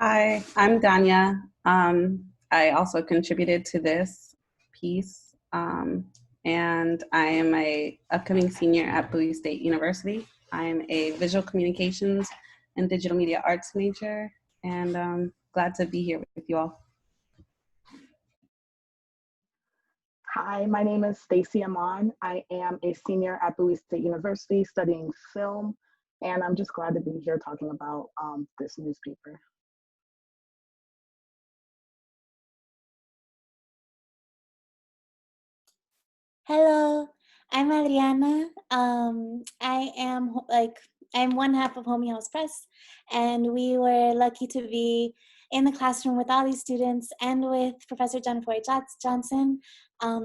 Hi, I'm Dania. I also contributed to this piece, and I am a upcoming senior at Bowie State University. I'm a visual communications and digital media arts major, and glad to be here with you all. Hi, my name is Stacey Amon. I am a senior at Bowie State University studying film, and I'm just glad to be here talking about this newspaper. Hello, I'm Adriana. I'm one half of Homie House Press, and we were lucky to be in the classroom with all these students and with Professor Jennifer Johnson,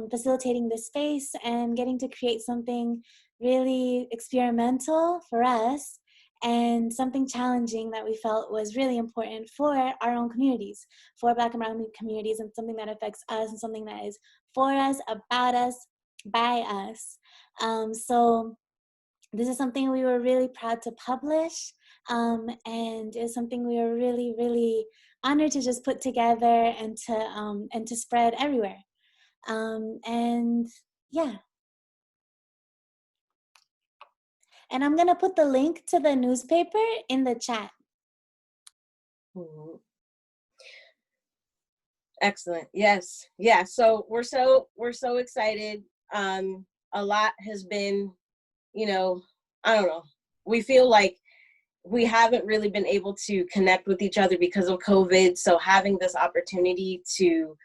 facilitating this space and getting to create something really experimental for us and something challenging that we felt was really important for our own communities, for Black and Brown communities, and something that affects us and something that is for us, about us, by us. So this is something we were really proud to publish, and it's something we were really, really honored to just put together and to spread everywhere. And yeah. And I'm gonna put the link to the newspaper in the chat. Excellent. Yes. Yeah. So we're so excited. A lot has been, I don't know. We feel like we haven't really been able to connect with each other because of COVID. So having this opportunity to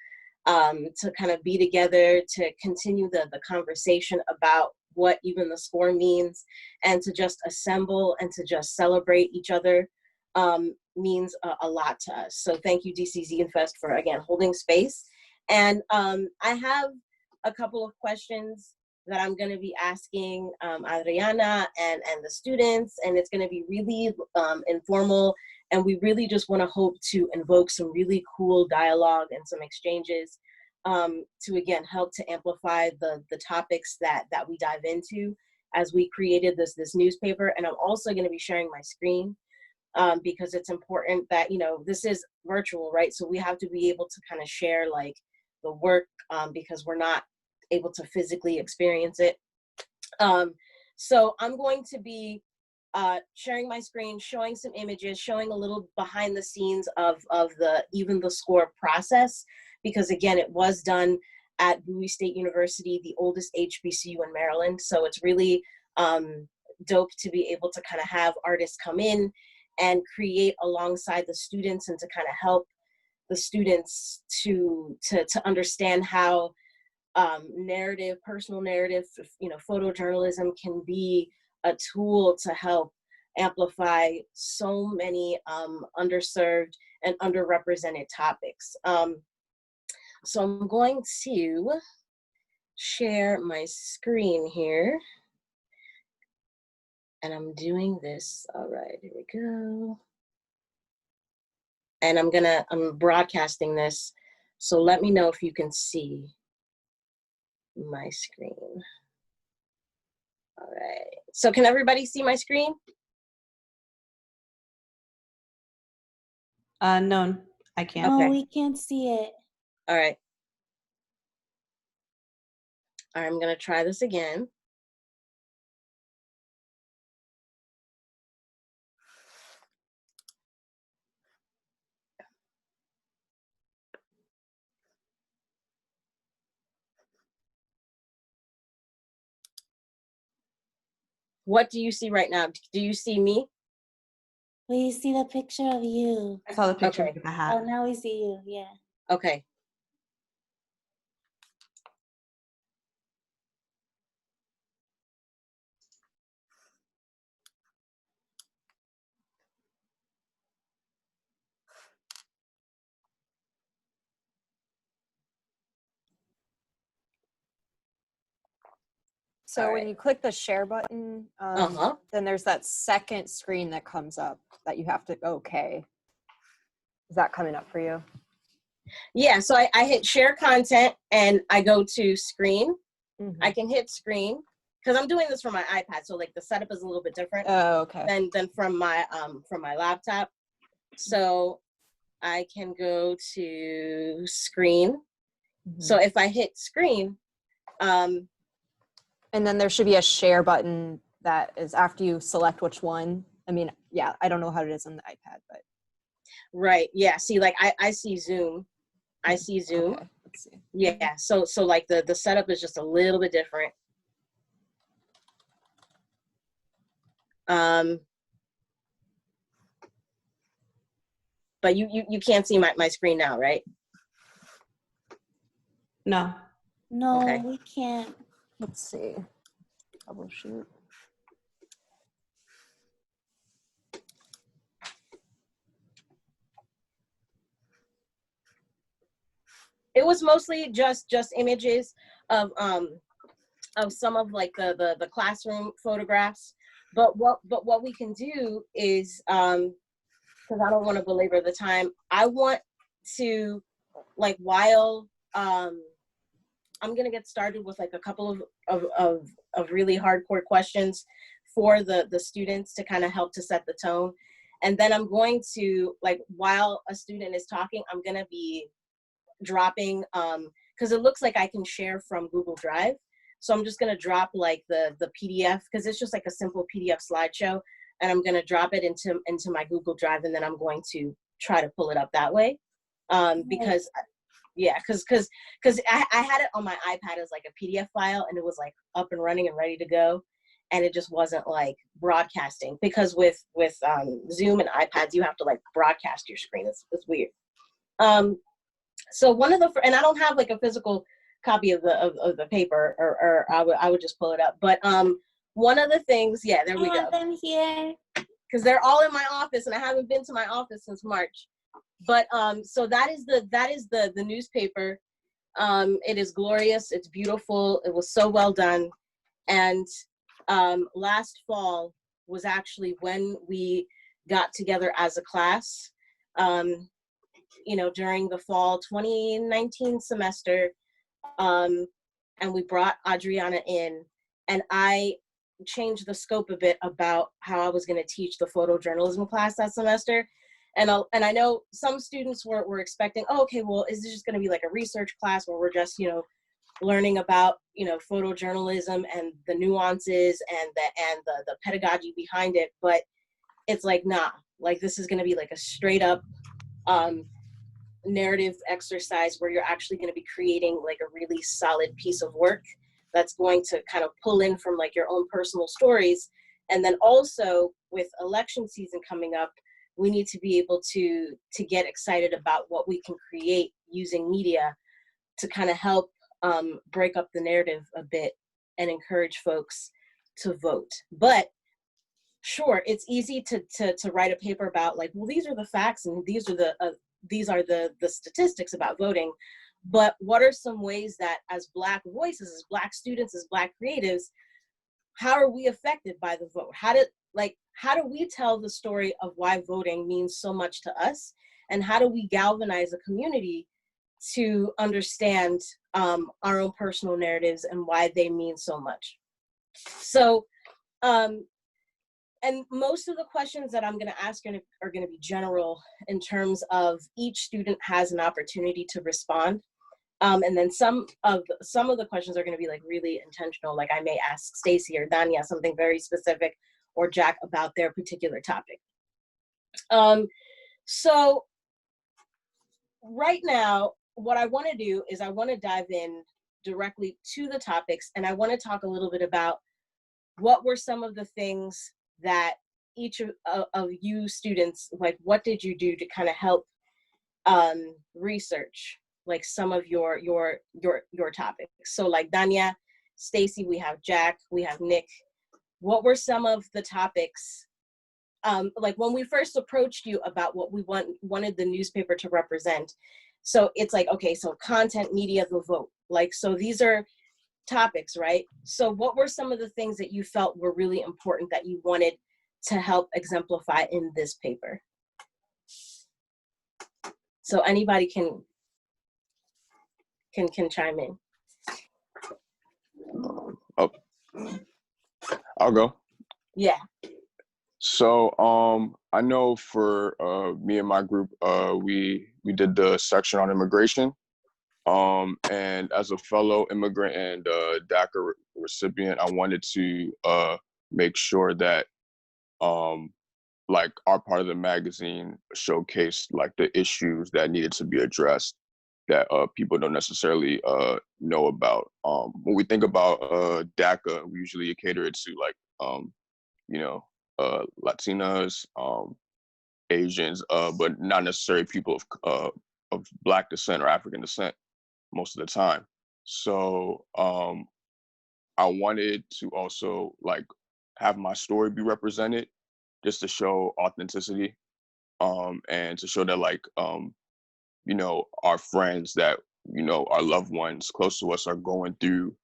kind of be together, to continue the conversation about what even the score means, and to just assemble and to just celebrate each other means a lot to us. So thank you, DC Zine Fest, for, again, holding space. And I have a couple of questions that I'm going to be asking Adriana and the students, and it's going to be really informal, and we really just want to hope to invoke some really cool dialogue and some exchanges to, again, help to amplify the topics that we dive into as we created this newspaper. And I'm also going to be sharing my screen because it's important that, this is virtual, right? So we have to be able to kind of share like the work because we're not able to physically experience it. So I'm going to be sharing my screen, showing some images, showing a little behind the scenes of the score process, because again, it was done at Bowie State University, the oldest HBCU in Maryland. So it's really dope to be able to kind of have artists come in and create alongside the students, and to kind of help the students to understand how personal narrative, photojournalism can be a tool to help amplify so many underserved and underrepresented topics. So I'm going to share my screen here. And I'm doing this. All right, here we go. And I'm broadcasting this. So let me know if you can see my screen. All right. So can everybody see my screen? No, I can't. No, we can't see it. All right. All right, I'm going to try this again. What do you see right now? Do you see me? We see the picture of you. I saw the picture Okay. of the hat. Oh, now we see you, yeah. Okay. So when you click the share button, then there's that second screen that comes up that you have to, okay. Is that coming up for you? Yeah, so I hit share content and I go to screen. Mm-hmm. I can hit screen because I'm doing this from my iPad. So like the setup is a little bit different than from my laptop. So I can go to screen. So if I hit screen, and then there should be a share button that is after you select which one. I mean, yeah, I don't know how it is on the iPad, but. Right, yeah, see, like I see Zoom. I see Zoom. Okay, let's see. Yeah, so like the setup is just a little bit different. But you can't see my screen now, right? No. No, Okay. we can't. Let's see. Troubleshoot. It was mostly just images of some of like the classroom photographs. But what we can do is, because I don't want to belabor the time, I want to, like, while I'm gonna get started with like a couple of really hardcore questions for the students to kind of help to set the tone. And then I'm going to, like, while a student is talking, I'm gonna be dropping, because it looks like I can share from Google Drive. So I'm just gonna drop like the PDF, because it's just like a simple PDF slideshow, and I'm gonna drop it into my Google Drive, and then I'm going to try to pull it up that way. Because yeah, because I had it on my iPad as like a PDF file, and it was like up and running and ready to go, and it just wasn't like broadcasting, because with Zoom and iPads you have to like broadcast your screen. It's weird. So one of the, and I don't have like a physical copy of the paper, or I would just pull it up. But one of the things, yeah, there we go. I have them here. Because they're all in my office, and I haven't been to my office since March. But so that is the newspaper. It is glorious. It's beautiful. It was so well done. And last fall was actually when we got together as a class. You know, during the fall 2019 semester, and we brought Adriana in, and I changed the scope a bit about how I was going to teach the photojournalism class that semester. And I know some students were expecting, oh, okay, well, is this just going to be like a research class where we're just, you know, learning about, you know, photojournalism and the nuances and the pedagogy behind it? But it's like, nah, like this is going to be like a straight up narrative exercise where you're actually going to be creating like a really solid piece of work that's going to kind of pull in from like your own personal stories. And then also with election season coming up, we need to be able to get excited about what we can create using media to kind of help break up the narrative a bit and encourage folks to vote. But sure, it's easy to write a paper about like, well, these are the facts and these are the statistics about voting. But what are some ways that as Black voices, as Black students, as Black creatives, how are we affected by the vote? How do we tell the story of why voting means so much to us? And how do we galvanize a community to understand our own personal narratives and why they mean so much? So, and most of the questions that I'm going to ask are going to be general in terms of each student has an opportunity to respond. And then some of the questions are going to be like really intentional. Like I may ask Stacey or Dania something very specific, or Jack about their particular topic. So right now, what I want to do is I want to dive in directly to the topics, and I want to talk a little bit about what were some of the things that each of you students, like what did you do to kind of help research like some of your topics? So like Dania, Stacey, we have Jack, we have Nick. What were some of the topics, like when we first approached you about what we wanted the newspaper to represent? So it's like, okay, so content, media, the vote. Like, so these are topics, right? So what were some of the things that you felt were really important that you wanted to help exemplify in this paper? So anybody can chime in. Oh, I'll go. Yeah. So I know for me and my group, we did the section on immigration. And as a fellow immigrant and DACA recipient, I wanted to make sure that like our part of the magazine showcased like the issues that needed to be addressed that people don't necessarily know about. When we think about DACA, we usually cater it to like you know, Latinas, Asians, but not necessarily people of Black descent or African descent most of the time. So I wanted to also like have my story be represented, just to show authenticity, and to show that like you know, our friends that, you know, our loved ones close to us are going through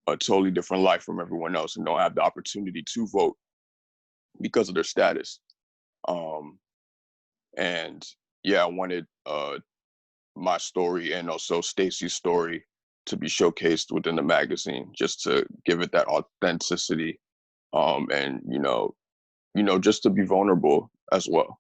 a totally different life from everyone else and don't have the opportunity to vote because of their status. And yeah, I wanted my story and also Stacey's story to be showcased within the magazine, just to give it that authenticity, and just to be vulnerable as well.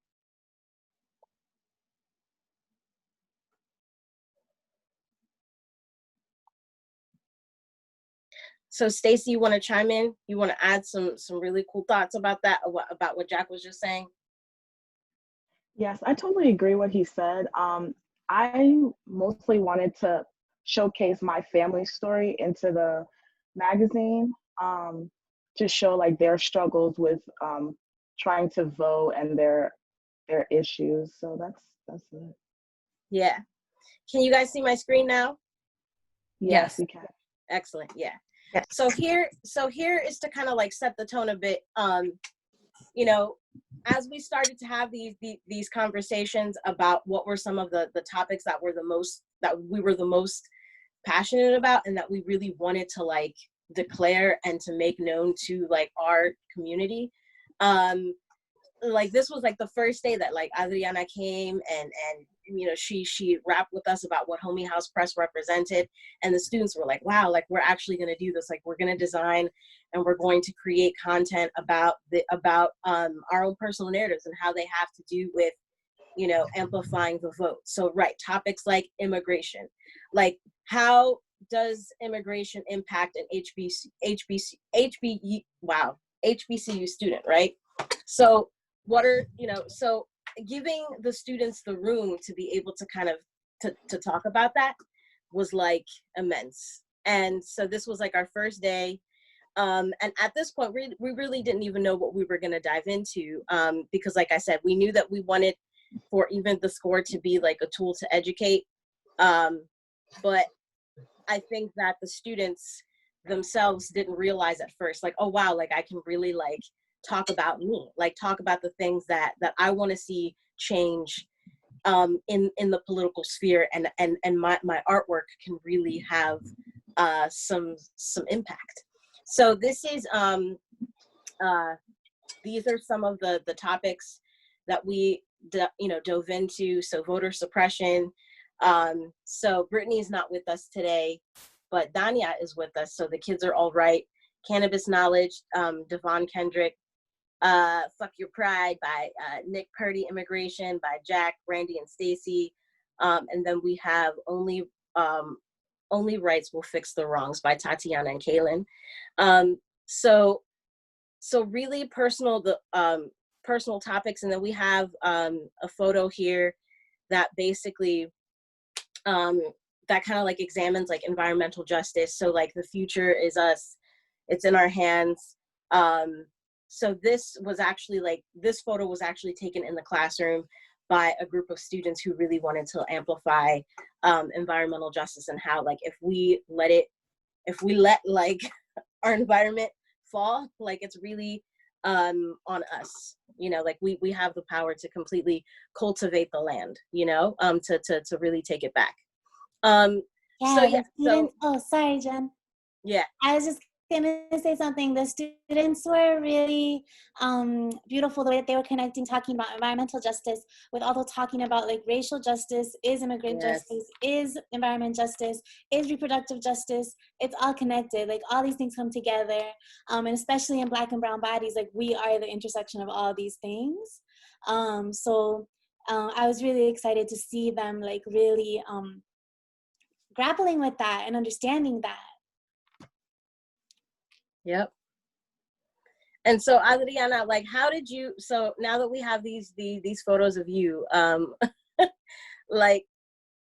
So Stacey, you want to chime in? You want to add some really cool thoughts about that, about what Jack was just saying? Yes, I totally agree what he said. I mostly wanted to showcase my family story into the magazine, to show like their struggles with trying to vote and their issues. So that's it. Yeah. Can you guys see my screen now? Yes, we can. Excellent. Yeah. So here is to kind of like set the tone a bit. You know, as we started to have these conversations about what were some of the topics that we were the most passionate about and that we really wanted to like declare and to make known to like our community. Like this was like the first day that like Adriana came and you know, she rapped with us about what Homie House Press represented, and the students were like, wow, like we're actually going to do this, like we're going to design and we're going to create content about our own personal narratives and how they have to do with, you know, amplifying the vote. So right, topics like immigration, like how does immigration impact an HBCU student, right? So what are, you know, so giving the students the room to be able to kind of to talk about that was like immense. And so this was like our first day, and at this point we really didn't even know what we were going to dive into, because like I said, we knew that we wanted for even the score to be like a tool to educate, but I think that the students themselves didn't realize at first, like, oh wow, like I can really like talk about me, like talk about the things that I want to see change in the political sphere, and my artwork can really have some impact. So this is these are some of the topics that we dove into. So voter suppression. So Brittany's not with us today, but Dania is with us. So the kids are all right. Cannabis knowledge, Devon Kendrick. Fuck Your Pride by Nick Purdie, Immigration by Jack, Randy, and Stacey. And then we have Only Rights Will Fix the Wrongs by Tatiana and Kaylin. So really personal topics. And then we have a photo here that basically that kind of like examines like environmental justice. So like the future is us, it's in our hands. So this photo was actually taken in the classroom by a group of students who really wanted to amplify environmental justice, and how like if we let like our environment fall, like it's really on us, you know, like we have the power to completely cultivate the land, you know, to really take it back. Oh, sorry, Jen. Yeah. I was just gonna say something. The students were really beautiful, the way that they were connecting, talking about environmental justice with also talking about like racial justice, is immigrant justice, is environment justice, is reproductive justice. It's all connected. Like all these things come together, and especially in Black and brown bodies, like we are the intersection of all these things. So I was really excited to see them like really grappling with that and understanding that. Yep. And so Adriana, like, how did you, so now that we have these photos of you, like,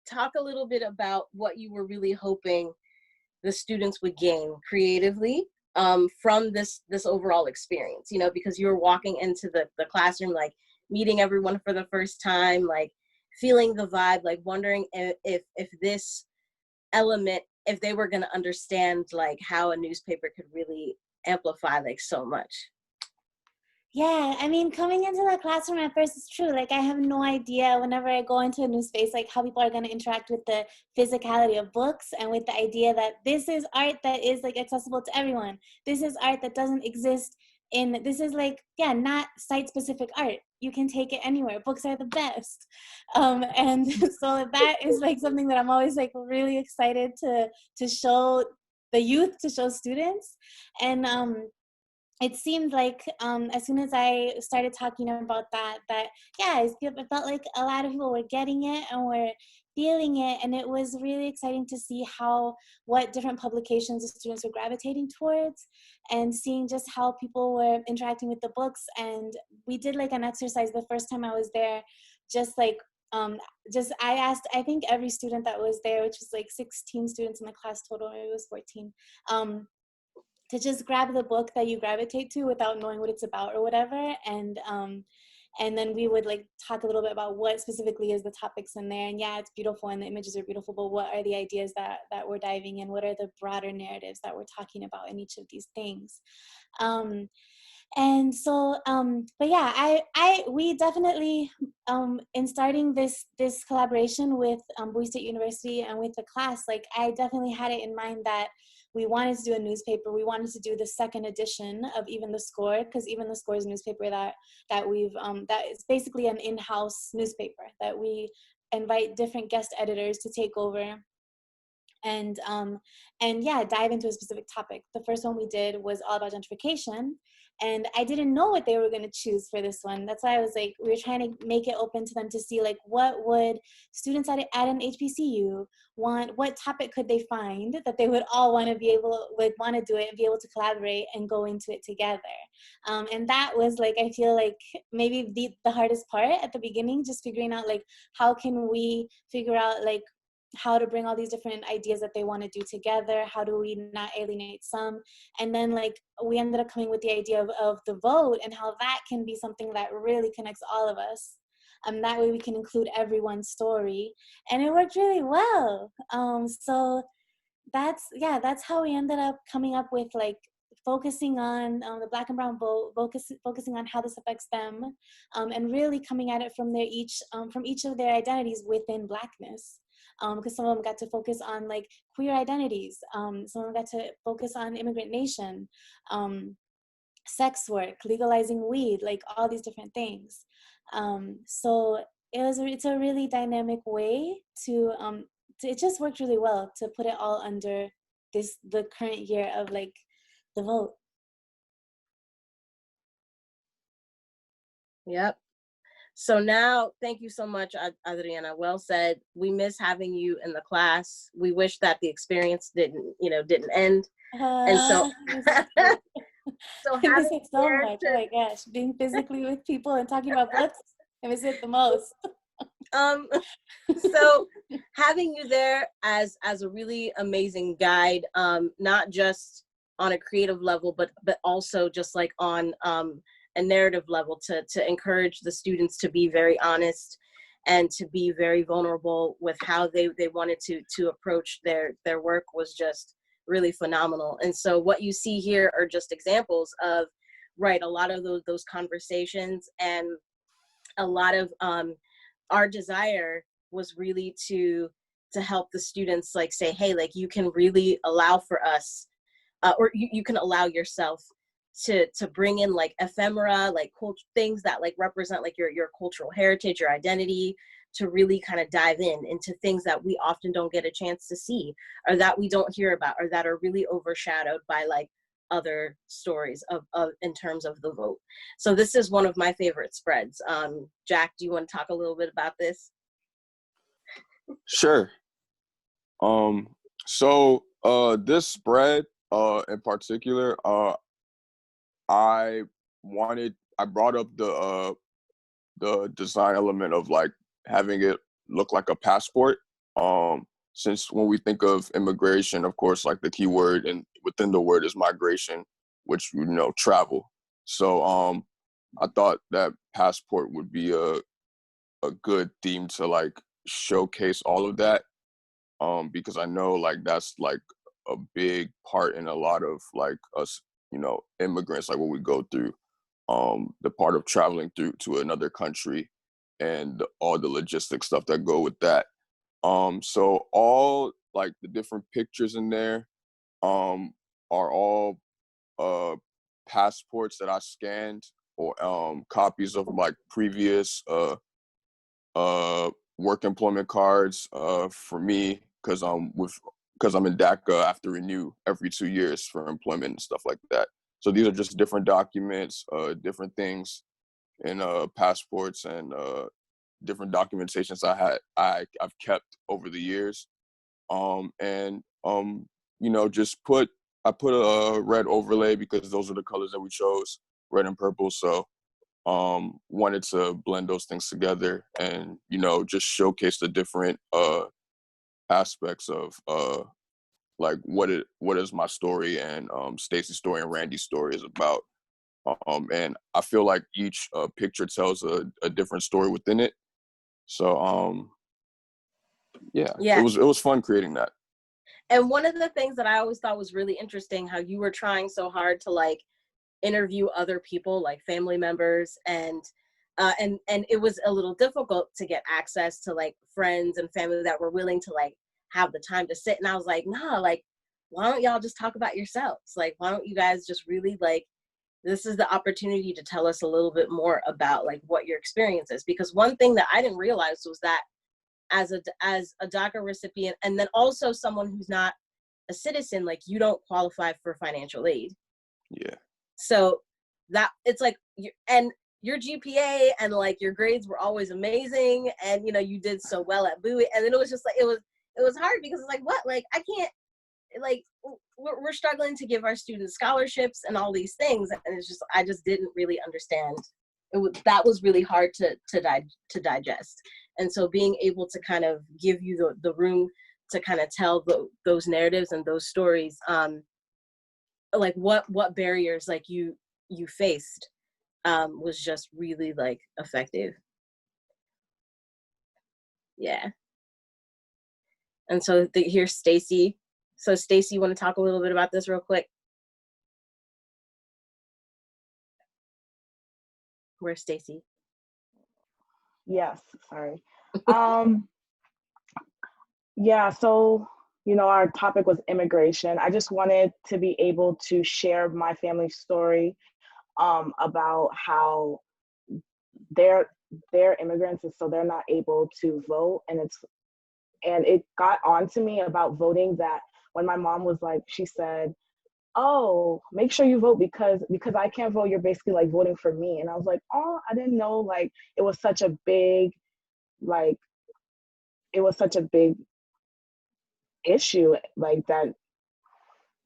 talk a little bit about what you were really hoping the students would gain creatively from this overall experience, you know, because you were walking into the classroom, like meeting everyone for the first time, like feeling the vibe, like wondering if this element, if they were going to understand like how a newspaper could really amplify like so much. Yeah, I mean, coming into the classroom at first, it's true. Like, I have no idea whenever I go into a new space, like how people are going to interact with the physicality of books and with the idea that this is art that is like accessible to everyone. This is art that doesn't exist this is like, yeah, not site-specific art. You can take it anywhere. Books are the best. And so that is like something that I'm always like really excited to show the youth, to show students. And it seemed like as soon as I started talking about that yeah, it felt like a lot of people were getting it and were feeling it, and it was really exciting to see what different publications the students were gravitating towards, and seeing just how people were interacting with the books. And we did like an exercise the first time I was there, just like I asked, I think every student that was there, which was like 16 students in the class total, maybe it was 14, to just grab the book that you gravitate to without knowing what it's about or whatever. And then we would like talk a little bit about what specifically is the topics in there. And yeah, it's beautiful and the images are beautiful, but what are the ideas that we're diving in? What are the broader narratives that we're talking about in each of these things? And so, but yeah, we definitely, in starting this collaboration with Bowie State University and with the class, like I definitely had it in mind that we wanted to do a newspaper. We wanted to do the second edition of Even the Score, because Even the Score is a newspaper that we've, that is basically an in-house newspaper that we invite different guest editors to take over and yeah, dive into a specific topic. The first one we did was all about gentrification, and I didn't know what they were going to choose for this one. That's why I was like, we were trying to make it open to them to see like what would students at an HBCU want, what topic could they find that they would all want to do it and be able to collaborate and go into it together. And that was like, I feel like maybe the hardest part at the beginning, just figuring out like how can we figure out like how to bring all these different ideas that they want to do together. How do we not alienate some? And then like we ended up coming with the idea of the vote and how that can be something that really connects all of us. That way we can include everyone's story, and it worked really well. So that's how we ended up coming up with like focusing on the Black and brown vote, focusing on how this affects them, and really coming at it from each of their identities within Blackness. Because some of them got to focus on like queer identities, some of them got to focus on immigrant nation, sex work, legalizing weed, like all these different things. So it's a really dynamic way to it just worked really well to put it all under the current year of like the vote. Yep. So now, thank you so much, Adriana. Well said. We miss having you in the class. We wish that the experience didn't end. And so, I miss it so much. Oh my gosh, being physically with people and talking about books, I miss it the most. So having you there as a really amazing guide, not just on a creative level, but also just like on a narrative level to encourage the students to be very honest and to be very vulnerable with how they wanted to approach their work was just really phenomenal. And so what you see here are just examples of, right, a lot of those conversations, and a lot of our desire was really to help the students like say, hey, like you can really allow for us or you can allow yourself to bring in like ephemera, like things that like represent like your cultural heritage, your identity, to really kind of dive into things that we often don't get a chance to see, or that we don't hear about, or that are really overshadowed by like other stories of in terms of the vote. So this is one of my favorite spreads. Jack, do you want to talk a little bit about this? Sure. So this spread in particular, I brought up the design element of like having it look like a passport. Since when we think of immigration, of course, like the key word and within the word is migration, which, you know, travel. So I thought that passport would be a good theme to like showcase all of that. Because I know like that's like a big part in a lot of like us, you know, immigrants, like what we go through, the part of traveling through to another country and all the logistic stuff that go with that. So all like the different pictures in there are all passports that I scanned, or copies of like previous work employment cards for me, because I'm in DACA, I have to renew every 2 years for employment and stuff like that. So these are just different documents, different things in passports and different documentations I've kept over the years. You know, I put a red overlay because those are the colors that we chose, red and purple. So wanted to blend those things together and, you know, just showcase the different aspects of like what is my story and Stacey's story and Randy's story is about. And I feel like each picture tells a different story within it. So yeah, it was fun creating that. And one of the things that I always thought was really interesting, how you were trying so hard to like interview other people, like family members, and it was a little difficult to get access to like friends and family that were willing to like have the time to sit. And I was like, nah, like, why don't y'all just talk about yourselves? Like, why don't you guys just really like, this is the opportunity to tell us a little bit more about like what your experience is. Because one thing that I didn't realize was that as a DACA recipient, and then also someone who's not a citizen, like you don't qualify for financial aid. Yeah. So that it's like, and your GPA and like your grades were always amazing, and you know you did so well at Bowie, and then it was just like it was hard because it's like, what, like I can't, like we're struggling to give our students scholarships and all these things, and it's just I just didn't really understand. That was really hard to digest. And so being able to kind of give you the room to kind of tell those narratives and those stories, like what barriers like you faced, was just really like effective. Yeah. And so here's Stacey. So Stacey, you want to talk a little bit about this real quick? Where's Stacey? Yes, sorry. Yeah, so, you know, our topic was immigration. I just wanted to be able to share my family's story about how they're immigrants, and so they're not able to vote. And it got onto me about voting, that when my mom was like, she said, oh, make sure you vote because I can't vote, you're basically like voting for me. And I was like, oh, I didn't know like it was such a big, like, it was such a big issue, like that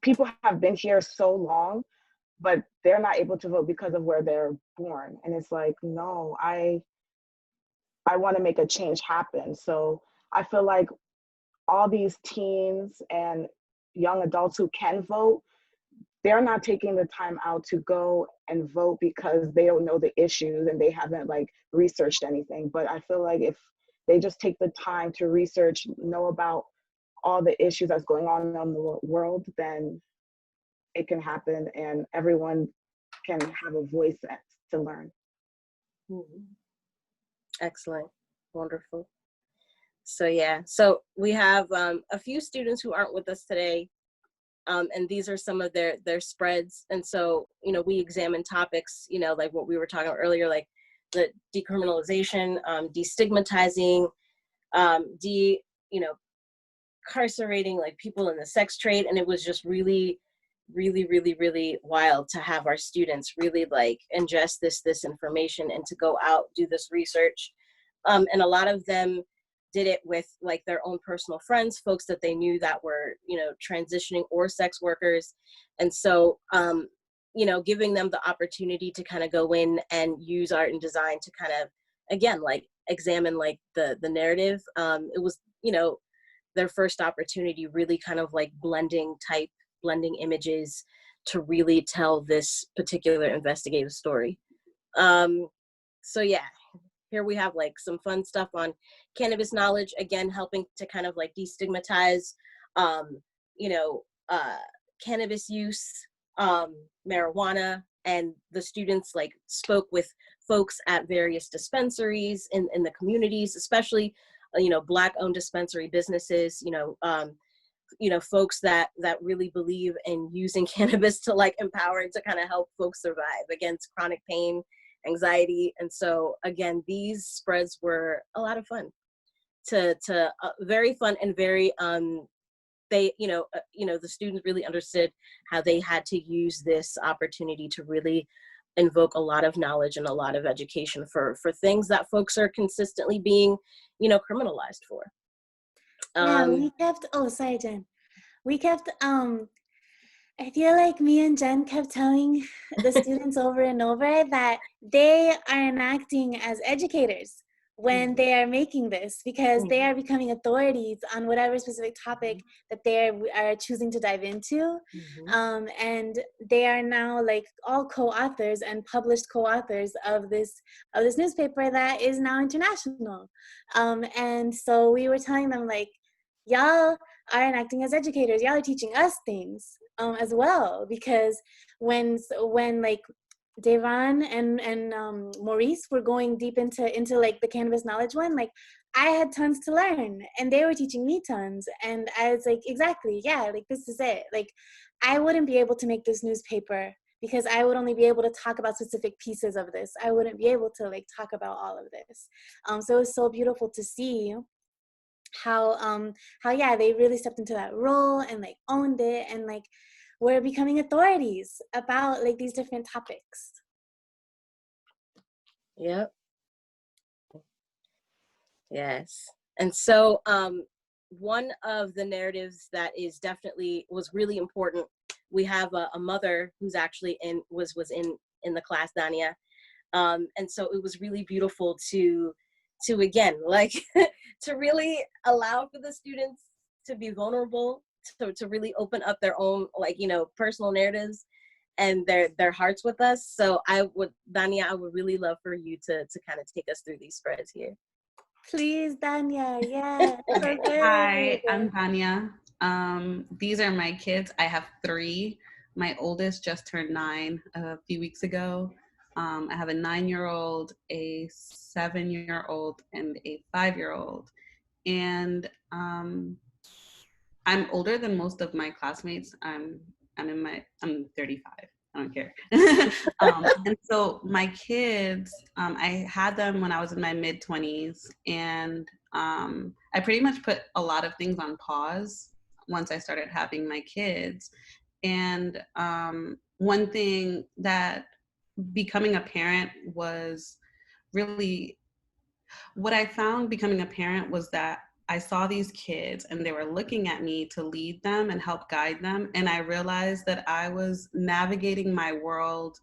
people have been here so long, but they're not able to vote because of where they're born. And it's like, no, I want to make a change happen. So I feel like all these teens and young adults who can vote, they're not taking the time out to go and vote because they don't know the issues and they haven't like researched anything. But I feel like if they just take the time to research, know about all the issues that's going on in the world, then it can happen and everyone can have a voice to learn. Mm-hmm. Excellent. Wonderful. So yeah, so we have a few students who aren't with us today. And these are some of their spreads. And so, you know, we examine topics, you know, like what we were talking about earlier, like the decriminalization, destigmatizing, you know, incarcerating like people in the sex trade. And it was just really, really, really, really wild to have our students really like ingest this information and to go out, do this research. And a lot of them did it with like their own personal friends, folks that they knew that were, you know, transitioning or sex workers. And so, you know, giving them the opportunity to kind of go in and use art and design to kind of, again, like examine like the narrative. It was, you know, their first opportunity really kind of like blending images to really tell this particular investigative story. So yeah, here we have like some fun stuff on cannabis knowledge, again, helping to kind of like destigmatize, you know, cannabis use, marijuana, and the students like spoke with folks at various dispensaries in the communities, especially, you know, Black-owned dispensary businesses, you know, folks that really believe in using cannabis to like empower and to kind of help folks survive against chronic pain, anxiety. And so again, these spreads were a lot of fun, to very fun and very they, you know, the students really understood how they had to use this opportunity to really invoke a lot of knowledge and a lot of education for things that folks are consistently being, you know, criminalized for. Yeah, we kept, oh, sorry, Jen. We kept, I feel like me and Jen kept telling the students over and over that they are enacting as educators when they are making this, because they are becoming authorities on whatever specific topic that they are choosing to dive into. And they are now like all co-authors and published co-authors of this newspaper that is now international. And so we were telling them, like, y'all are enacting as educators, y'all are teaching us things as well, because when like Devon and Maurice were going deep into like the cannabis knowledge one, like I had tons to learn and they were teaching me tons, and I was like, exactly, yeah, like this is it. Like I wouldn't be able to make this newspaper because I would only be able to talk about specific pieces of this. I wouldn't be able to like talk about all of this. So it was so beautiful to see how yeah, they really stepped into that role and like owned it, and like we're becoming authorities about like these different topics. Yep. Yes. And so one of the narratives that was really important, we have a mother who's actually was in the class, Dania. And so it was really beautiful to again, like to really allow for the students to be vulnerable, to really open up their own, like, you know, personal narratives and their hearts with us. So Dania, I would really love for you to kind of take us through these spreads here. Please, Dania. Yeah. Okay. Hi, I'm Dania. These are my kids. I have 3. My oldest just turned 9 a few weeks ago. I have a 9-year-old, a 7-year-old, and a 5-year-old. And I'm older than most of my classmates. I'm 35. I don't care. And so my kids, I had them when I was in my mid-20s, and I pretty much put a lot of things on pause once I started having my kids. And one thing that becoming a parent was really, what I found becoming a parent was that I saw these kids and they were looking at me to lead them and help guide them. And I realized that I was navigating my world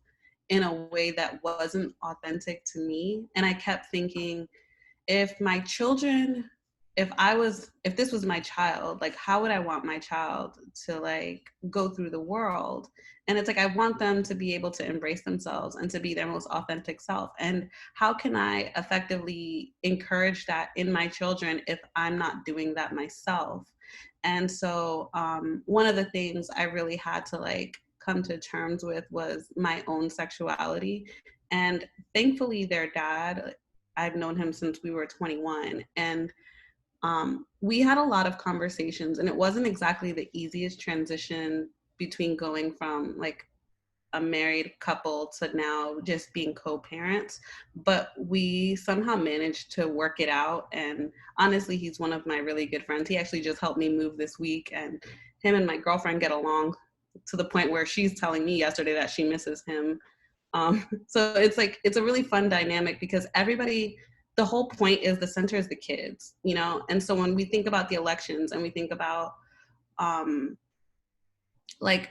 in a way that wasn't authentic to me. And I kept thinking, if this was my child, like how would I want my child to like go through the world? And it's like, I want them to be able to embrace themselves and to be their most authentic self. And how can I effectively encourage that in my children if I'm not doing that myself? And so one of the things I really had to like come to terms with was my own sexuality. And thankfully their dad, I've known him since we were 21. And we had a lot of conversations, and it wasn't exactly the easiest transition between going from like a married couple to now just being co-parents, but we somehow managed to work it out. And honestly, he's one of my really good friends. He actually just helped me move this week, and him and my girlfriend get along to the point where she's telling me yesterday that she misses him. So it's like, it's a really fun dynamic because everybody, the whole point is the center is the kids, you know? And so when we think about the elections and we think about like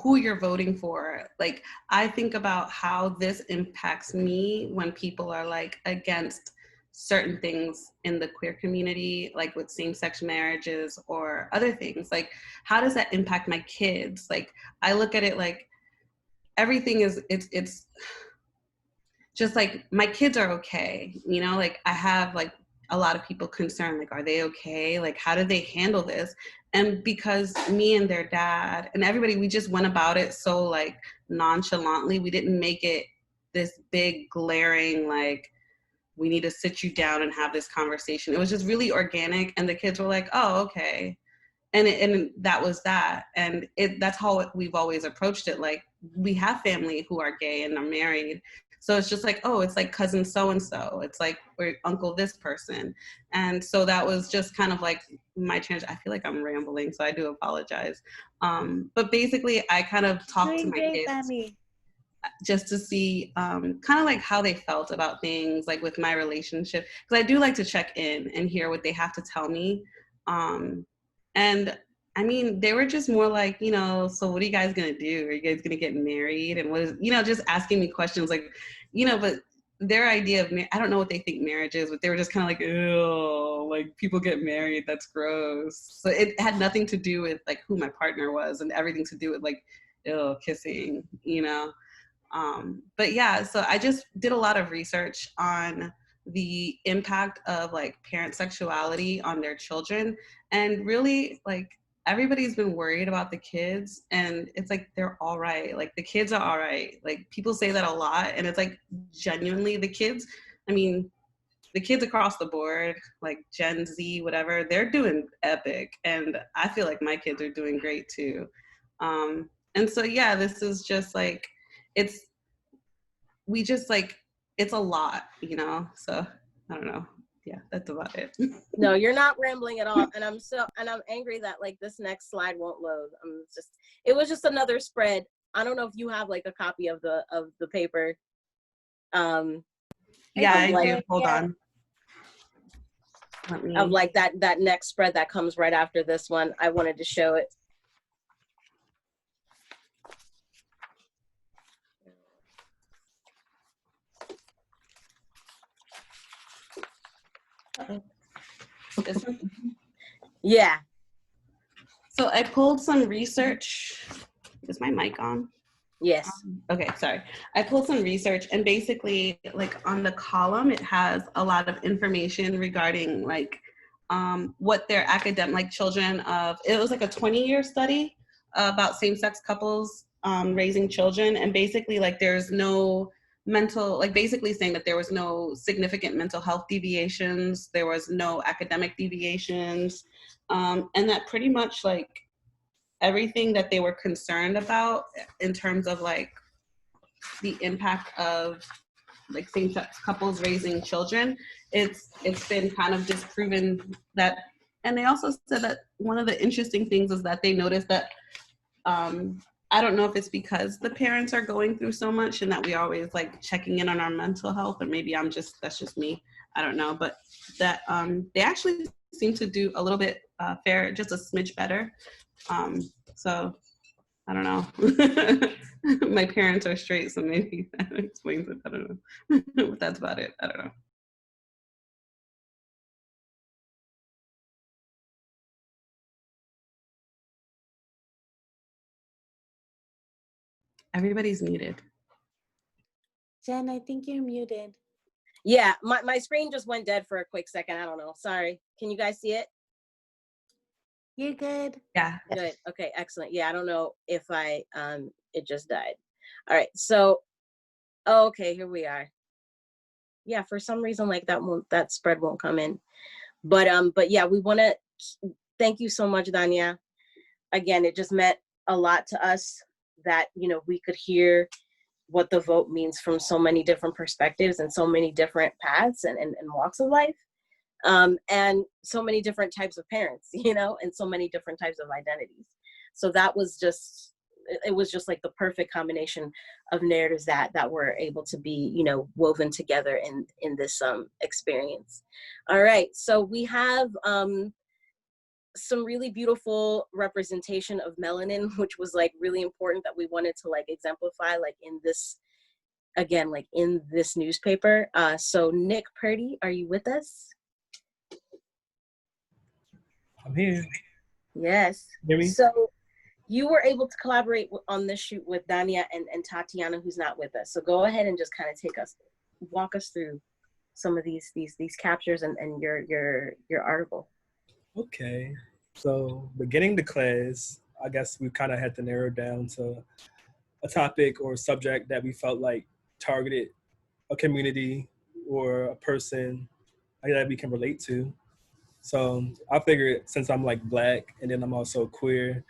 who you're voting for, like I think about how this impacts me when people are like against certain things in the queer community, like with same-sex marriages or other things. Like, how does that impact my kids? Like, I look at it like everything is, it's just like my kids are okay, you know? Like I have like a lot of people concerned, like, are they okay? Like, how do they handle this? And because me and their dad and everybody, we just went about it so like nonchalantly. We didn't make it this big glaring, like, we need to sit you down and have this conversation. It was just really organic. And the kids were like, oh, okay. And that was that. And that's how we've always approached it. Like, we have family who are gay and are married. So it's just like, oh, it's like cousin so-and-so. It's like, or uncle this person. And so that was just kind of like my chance. I feel like I'm rambling, so I do apologize. But basically, I kind of talked to my kids just to see kind of like how they felt about things, like with my relationship. Because I do like to check in and hear what they have to tell me. And I mean, they were just more like, you know, so what are you guys gonna do? Are you guys gonna get married? And what is, you know, just asking me questions like, you know, but their idea of, I don't know what they think marriage is, but they were just kind of like, ew, like people get married, that's gross. So it had nothing to do with like who my partner was and everything to do with like, ew, kissing, you know? But yeah, so I just did a lot of research on the impact of like parent sexuality on their children. And really, like, everybody's been worried about the kids, and it's like, they're all right. Like, the kids are all right. Like, people say that a lot, and it's like, genuinely, the kids, I mean, the kids across the board, like Gen Z, whatever, they're doing epic. And I feel like my kids are doing great too. And so, yeah, this is just like, we just like, it's a lot, you know? So I don't know. Yeah, that's about it. No, you're not rambling at all. And I'm angry that like this next slide won't load. It was just another spread. I don't know if you have like a copy of the paper. Yeah, I do. Hold on. Of like that next spread that comes right after this one. I wanted to show it. This one? Yeah. So I pulled some research. Is my mic on? Yes. Okay, sorry. I pulled some research, and basically, like on the column, it has a lot of information regarding like what their academic, like children of, it was like a 20-year study about same-sex couples raising children. And basically, like, there's no mental, like basically saying that there was no significant mental health deviations, there was no academic deviations, and that pretty much like everything that they were concerned about in terms of like the impact of like same-sex couples raising children, it's been kind of disproven that. And they also said that one of the interesting things is that they noticed that I don't know if it's because the parents are going through so much and that we always like checking in on our mental health, or maybe that's just me, I don't know, but that they actually seem to do a little bit just a smidge better. So I don't know. My parents are straight, so maybe that explains it. I don't know. But that's about it. I don't know. Everybody's muted. Jen, I think you're muted. Yeah, my screen just went dead for a quick second. I don't know. Sorry. Can you guys see it? You're good. Yeah. Good. Okay, excellent. Yeah, I don't know if it just died. All right. So, okay, here we are. Yeah, for some reason, like that spread won't come in. But yeah, we want to thank you so much, Dania. Again, it just meant a lot to us that, you know, we could hear what the vote means from so many different perspectives and so many different paths and walks of life. And so many different types of parents, you know, and so many different types of identities. So that was just, it was just like the perfect combination of narratives that were able to be, you know, woven together in this experience. All right, so we have some really beautiful representation of melanin, which was like really important that we wanted to like exemplify like in this, again, like in this newspaper. So Nick Purdie, are you with us? I'm here. Yes. Hear me? So you were able to collaborate on this shoot with Dania and Tatiana, who's not with us. So go ahead and just kind of walk us through some of these captures and your article. Okay. So beginning the class, I guess we kind of had to narrow down to a topic or a subject that we felt like targeted a community or a person that we can relate to. So I figured since I'm like Black and then I'm also queer,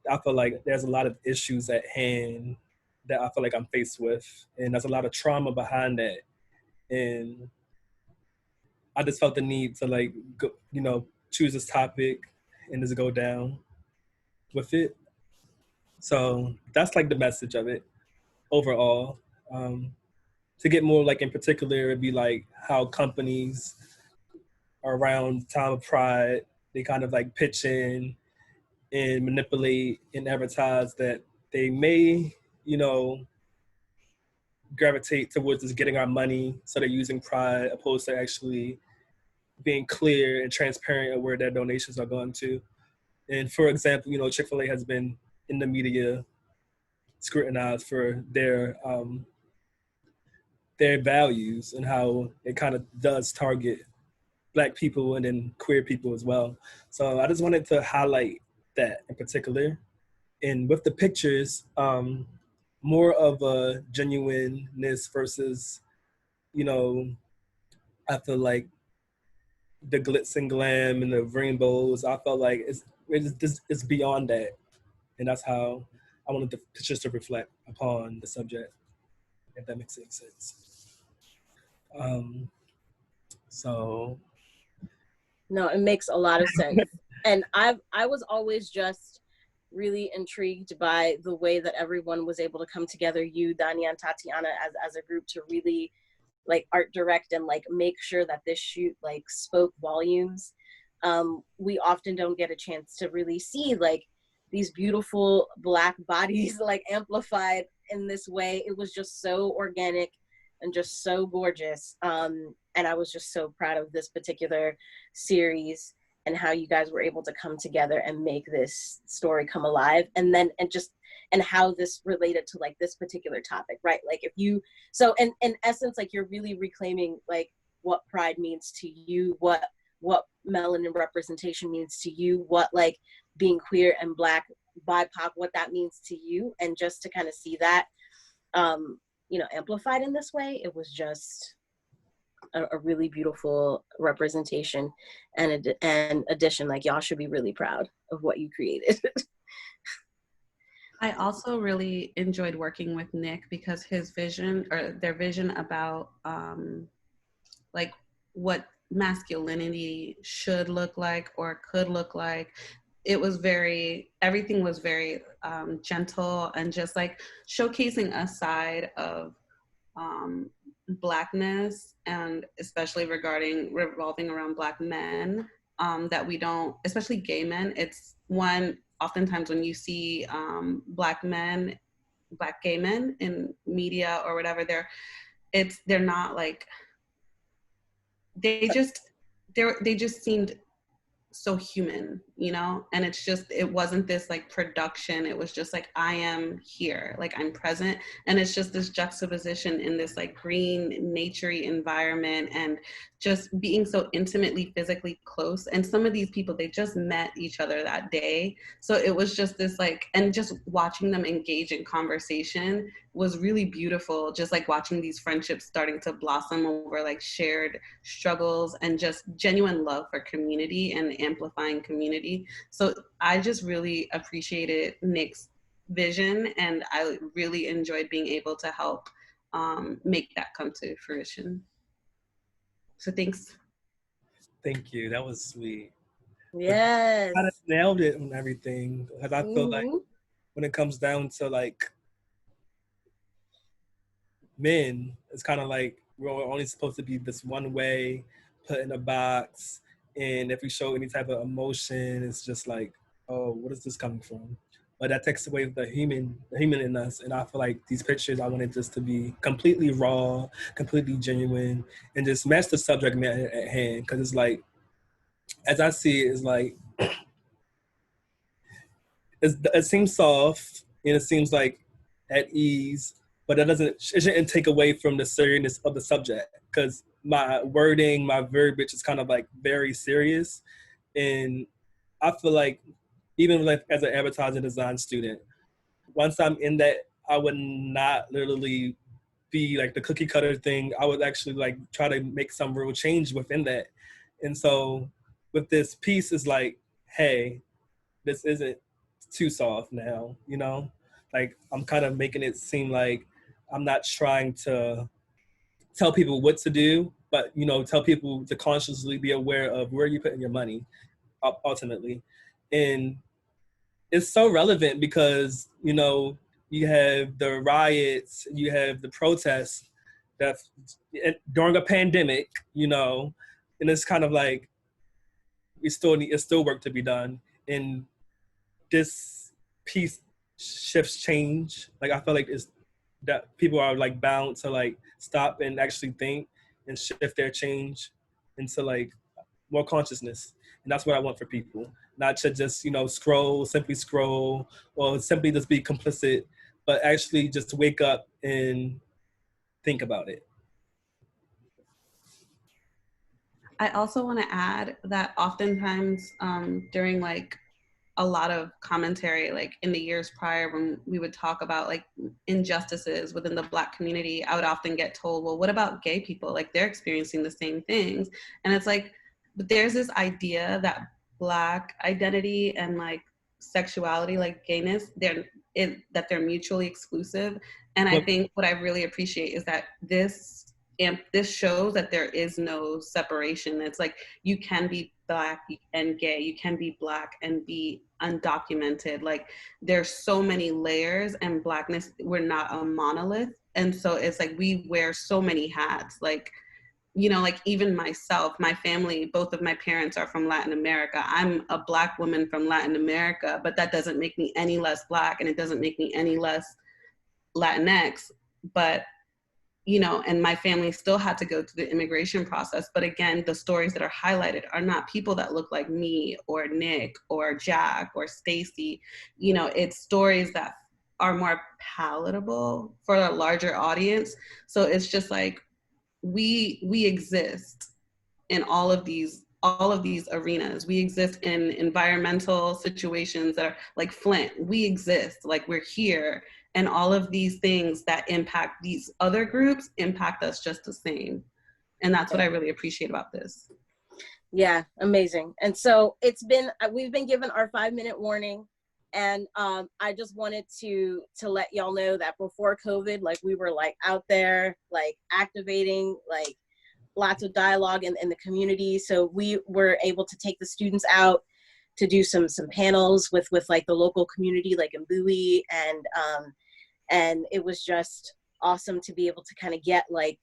I feel like there's a lot of issues at hand that I feel like I'm faced with. And there's a lot of trauma behind that. And I just felt the need to like, go, you know, choose this topic and just go down with it. So that's like the message of it overall. To get more like in particular, it'd be like how companies around time of Pride, they kind of like pitch in and manipulate and advertise that they may, you know, gravitate towards just getting our money. So they're using Pride opposed to actually being clear and transparent of where their donations are going to. And for example, you know, Chick-fil-A has been in the media scrutinized for their values and how it kind of does target Black people and then queer people as well. So I just wanted to highlight that in particular. And with the pictures, more of a genuineness versus, you know, I feel like the glitz and glam and the rainbows, I felt like it's beyond that. And that's how I wanted the pictures to reflect upon the subject, if that makes any sense. So. No, it makes a lot of sense. And I was always just really intrigued by the way that everyone was able to come together, you, Dania, and Tatiana as a group to really like art direct and like make sure that this shoot like spoke volumes. We often don't get a chance to really see like these beautiful Black bodies like amplified in this way. It was just so organic and just so gorgeous. And I was just so proud of this particular series and how you guys were able to come together and make this story come alive. And how this related to like this particular topic, right? Like if you, so in essence, like you're really reclaiming like what Pride means to you, what melanin representation means to you, what like being queer and Black BIPOC, what that means to you. And just to kind of see that, you know, amplified in this way, it was just a really beautiful representation and addition. Like y'all should be really proud of what you created. I also really enjoyed working with Nick because his vision, or their vision about like what masculinity should look like or could look like, everything was very gentle and just like showcasing a side of Blackness, and especially revolving around Black men, that we don't, especially gay men. It's one, oftentimes when you see Black gay men in media or whatever, they're not like, they just seemed so human, you know? And it wasn't this like production. It was just like, I am here, like I'm present. And it's just this juxtaposition in this like green, naturey environment and just being so intimately, physically close. And some of these people, they just met each other that day. So it was just this like, and just watching them engage in conversation was really beautiful, just like watching these friendships starting to blossom over like shared struggles and just genuine love for community and amplifying community. So I just really appreciated Nick's vision, and I really enjoyed being able to help make that come to fruition. So thanks. Thank you. That was sweet. Yes. I nailed it on everything, because I feel like when it comes down to like men, it's kind of like we're only supposed to be this one way, put in a box, and if we show any type of emotion, it's just like, oh, what is this coming from? But that takes away the human in us, and I feel like these pictures, I wanted just to be completely raw, completely genuine, and just match the subject matter at hand, because it's like, as I see it, it's like, it seems soft, and it seems like at ease, but it shouldn't take away from the seriousness of the subject, because my wording, my verbiage is kind of like very serious. And I feel like even like as an advertising design student, once I'm in that, I would not literally be like the cookie cutter thing. I would actually like try to make some real change within that. And so with this piece is like, hey, this isn't too soft now, you know? Like, I'm kind of making it seem like I'm not trying to tell people what to do, but, you know, tell people to consciously be aware of where you're putting your money, ultimately. And it's so relevant because, you know, you have the riots, you have the protests that during a pandemic, you know, and it's kind of like, it's still work to be done. And this piece shifts change. Like, I feel like it's that people are like bound to like stop and actually think and shift their change into like more consciousness. And that's what I want for people, not to just, you know, simply scroll or simply just be complicit, but actually just wake up and think about it. I also want to add that oftentimes during like a lot of commentary, like in the years prior when we would talk about like injustices within the Black community, I would often get told, well, what about gay people? Like they're experiencing the same things. And it's like, but there's this idea that Black identity and like sexuality, like gayness, that they're mutually exclusive. And I think what I really appreciate is that this shows that there is no separation. It's like you can be Black and gay, you can be Black and be undocumented. Like there's so many layers, and Blackness, we're not a monolith. And so it's like we wear so many hats. Like, you know, like even myself, my family, both of my parents are from Latin America. I'm a Black woman from Latin America, but that doesn't make me any less Black, and it doesn't make me any less Latinx. But you know, and my family still had to go through the immigration process. But again, the stories that are highlighted are not people that look like me or Nick or Jack or Stacey. You know, it's stories that are more palatable for a larger audience. So it's just like we exist in all of these arenas. We exist in environmental situations that are like Flint. We exist, like we're here. And all of these things that impact these other groups impact us just the same. And that's what I really appreciate about this. Yeah, amazing. And so we've been given our 5-minute warning. And I just wanted to let y'all know that before COVID, like we were like out there, like activating, like lots of dialogue in the community. So we were able to take the students out to do some panels with like the local community, like in Bowie, and it was just awesome to be able to kind of get like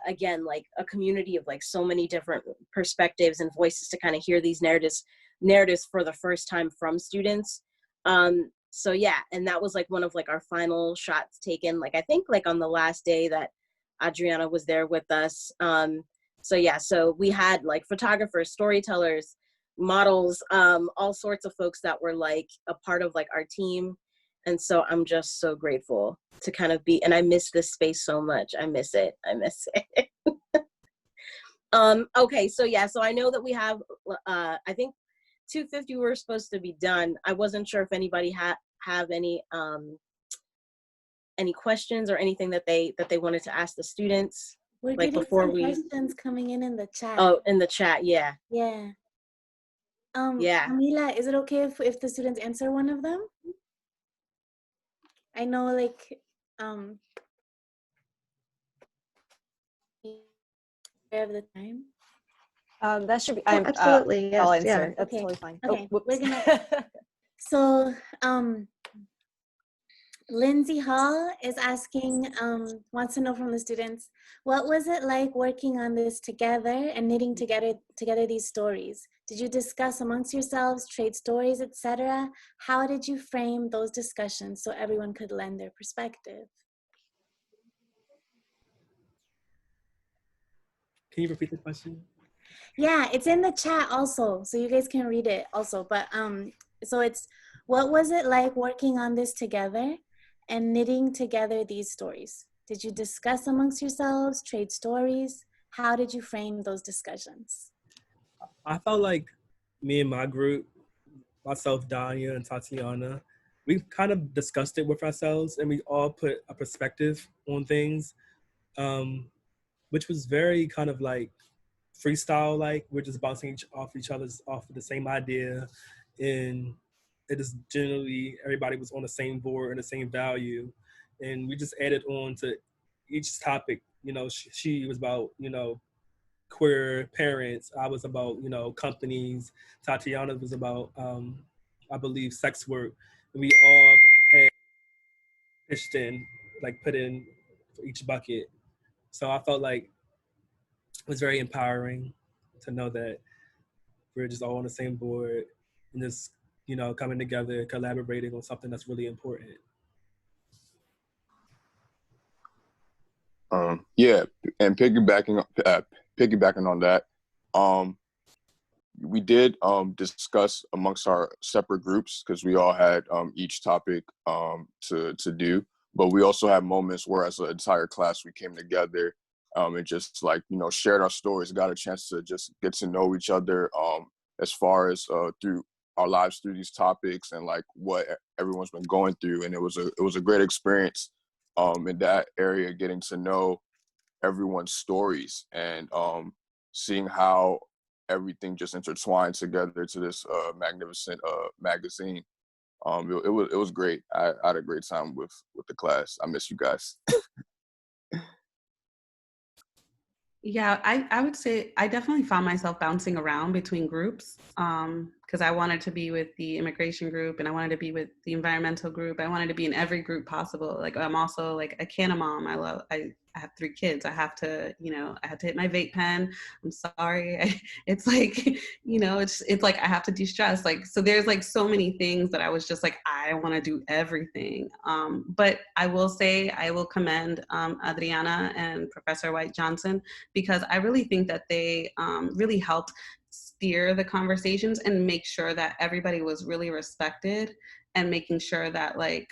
again, like a community of like so many different perspectives and voices to kind of hear these narratives for the first time from students. So yeah, and that was like one of like our final shots taken, like I think like on the last day that Adriana was there with us. So yeah, so we had like photographers, storytellers, models, all sorts of folks that were like a part of like our team. And so I'm just so grateful to kind of be, and I miss this space so much. I miss it. Okay, so yeah, so I know that we have, I think 2:50 we're supposed to be done. I wasn't sure if anybody have any any questions or anything that they wanted to ask the students? We're like getting before some we questions coming in the chat. Oh, in the chat, yeah. Yeah. Yeah. Camila, is it okay if the students answer one of them? I know, like, of the time. That should be. Absolutely, yes, I'll answer. yeah. That's Okay. totally fine. Okay. Oh, We're gonna. So, Lindsay Hall is asking, wants to know from the students, what was it like working on this together and knitting together these stories? Did you discuss amongst yourselves, trade stories, etc.? How did you frame those discussions so everyone could lend their perspective? Can you repeat the question? Yeah, it's in the chat also, so you guys can read it also. But so it's, what was it like working on this together and knitting together these stories? Did you discuss amongst yourselves, trade stories? How did you frame those discussions? I felt like me and my group, myself, Dania, and Tatiana, we kind of discussed it with ourselves, and we all put a perspective on things, which was very kind of like freestyle, like we're just bouncing off of the same idea, and it is generally everybody was on the same board and the same value, and we just added on to each topic. You know, she was about, you know, queer parents. I was about, you know, companies. Tatiana was about, I believe, sex work. And we all had pitched in, like put in for each bucket. So I felt like it was very empowering to know that we're just all on the same board and just, you know, coming together, collaborating on something that's really important. Yeah, and piggybacking on that, we did discuss amongst our separate groups because we all had each topic to do, but we also had moments where as an entire class we came together and just, like, you know, shared our stories, got a chance to just get to know each other as far as through our lives through these topics and like what everyone's been going through, and it was a great experience in that area, getting to know everyone's stories and seeing how everything just intertwined together to this magnificent magazine. It was great. I had a great time with the class. I miss you guys. Yeah, I would say I definitely found myself bouncing around between groups because I wanted to be with the immigration group and I wanted to be with the environmental group. I wanted to be in every group possible. Like, I'm also like a Canna mom. I have 3 kids. I have to, you know, I had to hit my vape pen. I'm sorry. It's like, you know, it's like I have to de-stress. Like, so there's like so many things that I was just like, I want to do everything. But I will say, I will commend Adriana and Professor White-Johnson, because I really think that they really helped steer the conversations and make sure that everybody was really respected, and making sure that like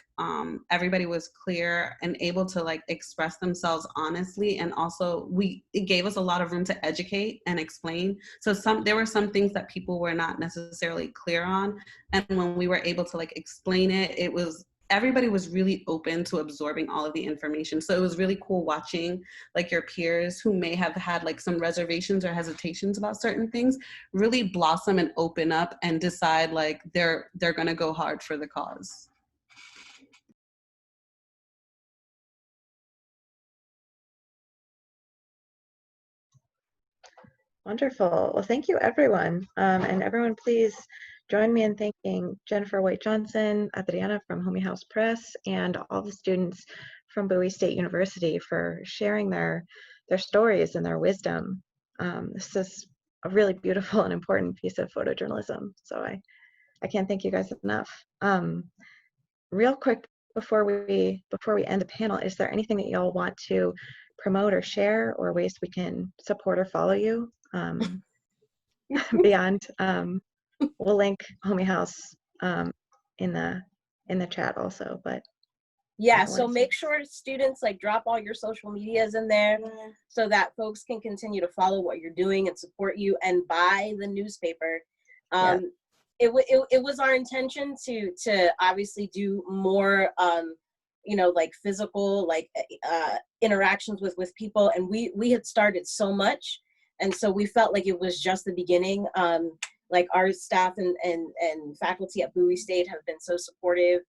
everybody was clear and able to like express themselves honestly. And also it gave us a lot of room to educate and explain. So there were some things that people were not necessarily clear on. And when we were able to like explain it, everybody was really open to absorbing all of the information. So it was really cool watching like your peers who may have had like some reservations or hesitations about certain things really blossom and open up and decide like they're going to go hard for the cause. Wonderful. Well, thank you, everyone. And everyone, please join me in thanking Jennifer White-Johnson, Adriana from Homey House Press, and all the students from Bowie State University for sharing their stories and their wisdom. This is a really beautiful and important piece of photojournalism. So I can't thank you guys enough. Real quick, before we end the panel, is there anything that y'all want to promote or share, or ways we can support or follow you beyond? We'll link Homey House in the chat also, but yeah, so make sure students like drop all your social medias in there so that folks can continue to follow what you're doing and support you and buy the newspaper. It was our intention to obviously do more you know, like physical, like interactions with people. And we had started so much. And so we felt like it was just the beginning. Like our staff and faculty at Bowie State have been so supportive.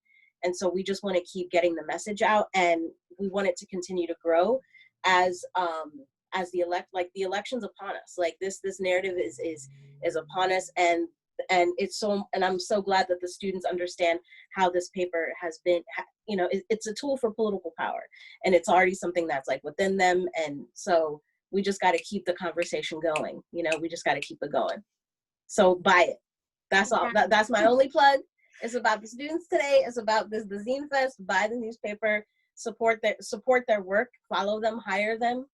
And so we just want to keep getting the message out, and we want it to continue to grow as the election's upon us. Like this narrative is upon us, and I'm so glad that the students understand how this paper has been, you know, it's a tool for political power, and it's already something that's like within them. And so we just got to keep the conversation going. You know, we just got to keep it going. So buy it. That's all. That's my only plug. It's about the students today. It's about the Zine Fest. Buy the newspaper. Support their work. Follow them. Hire them.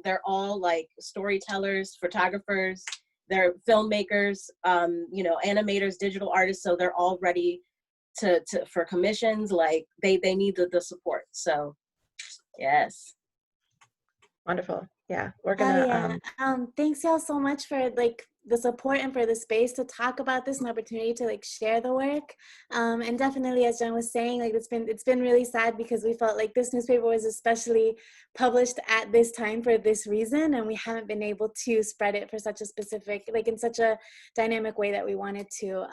They're all like storytellers, photographers. They're filmmakers. You know, animators, digital artists. So they're all ready for commissions. Like they need the support. So yes. Wonderful. Yeah, we're gonna. Thanks y'all so much for like the support and for the space to talk about this and opportunity to like share the work. And definitely, as Jen was saying, like it's been really sad because we felt like this newspaper was especially published at this time for this reason, and we haven't been able to spread it for such a specific, like in such a dynamic way that we wanted to.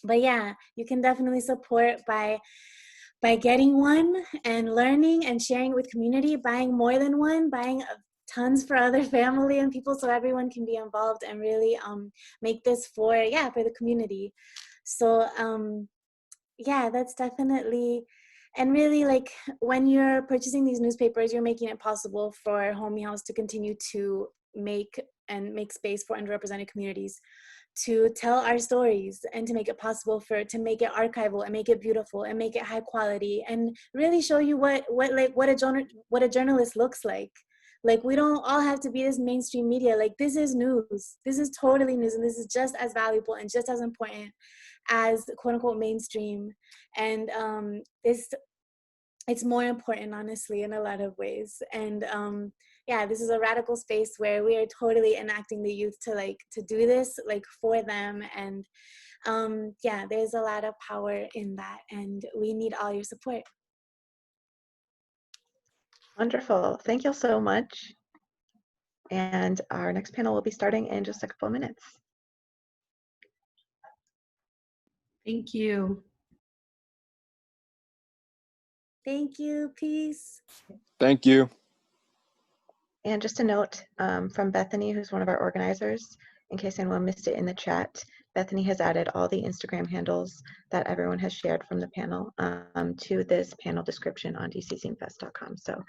But yeah, you can definitely support by getting one and learning and sharing it with community, buying more than one, buying tons for other family and people so everyone can be involved and really make this for the community. So yeah, that's definitely, and really like when you're purchasing these newspapers, you're making it possible for Homie House to continue to make space for underrepresented communities, to tell our stories and to make it possible to make it archival and make it beautiful and make it high quality and really show you what a journalist looks like. Like we don't all have to be this mainstream media. Like this is news. This is totally news, and this is just as valuable and just as important as quote unquote mainstream. And it's more important, honestly, in a lot of ways. And yeah, this is a radical space where we are totally enacting the youth to do this like for them. And yeah, there's a lot of power in that, and we need all your support. Wonderful. Thank you so much. And our next panel will be starting in just a couple of minutes. Thank you. Thank you. Peace. Thank you. And just a note from Bethany, who's one of our organizers, in case anyone missed it in the chat, Bethany has added all the Instagram handles that everyone has shared from the panel to this panel description on dczinefest.com. So